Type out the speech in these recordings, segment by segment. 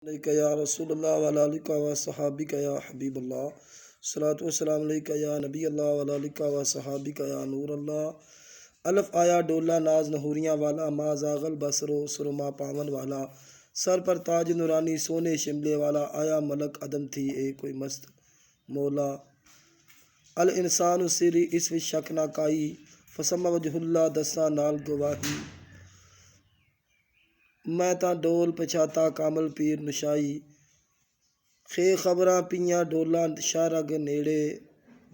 अलैका या रसूलल्लाह व अला आलिका व सहाबिका या हबीबल्लाह, सलातु व सलाम अलैका या नबी अल्लाह व अला आलिका व सहाबिका या नूर अल्लाह। अल्फ आया डोला नाज नहूरियाँ वाला, मा जागल बसरो सुरमा पावन वाला, सर पर ताज नूरानी सोने शिमले वाला, आया मलक अदम थी ए कोई मस्त मौला। अल इंसान सिरी इस विच शक ना काई, फसमा वजहुल्ला दसा नाल गवाही। मैं तां डोल पछाता कामल पीर नशाई, खे खबरां पियां डोला शारग नेड़े,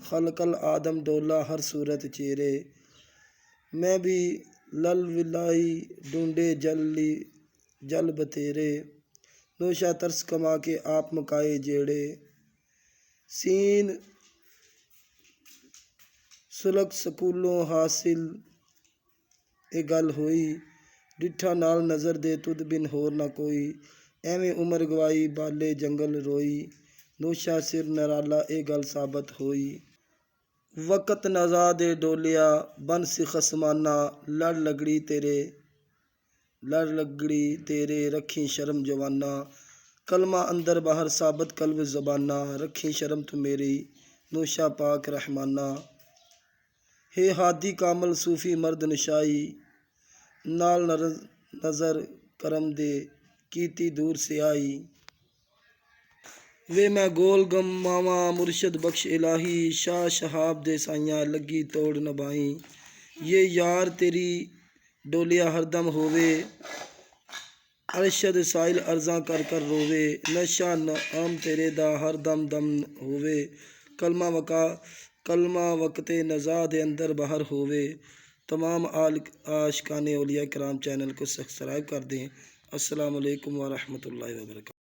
खलकल आदम डोला हर सूरत चेरे। मैं भी लल विलाई ढूंढे जल बतेरे, नोशा तरस कमा के आप मकाए जेड़े। सीन सुलग सकूलों हासिल ए गल होई, डिठा नाल नज़र दे तुद बिन होर ना कोई। एवें उमर गवाई बाले जंगल रोई, नोशा सिर नराला ए गल साबत होई। वक़्त नज़ा दे डोलिया बन सी खसमाना, लड़ लगड़ी तेरे रखी शर्म जवाना। कलमा अंदर बाहर साबत कल्ब ज़बाना, रखी शर्म तू मेरी नोशा पाक रहमाना। हे हादी कामल सूफ़ी मर्द नशाई, नाल नज़र करम दे कीती दूर से आई। वे मैं गोल गम मावा मुर्शद बख्श इलाही, शाह शहाब दे साइयां लगी तोड़ नबाई। ये यार तेरी डोलिया हरदम होवे, अरशद साइल अर्ज़ां कर कर रोवे। नशा नाम तेरे दा हर दम दम होवे, कलमा वक़्ते नज़ा दे अंदर बाहर होवे। तमाम आशिकाने औलिया किराम चैनल को सब्सक्राइब कर दें। अस्सलामु अलैकुम व रहमतुल्लाहि व बरकातहू।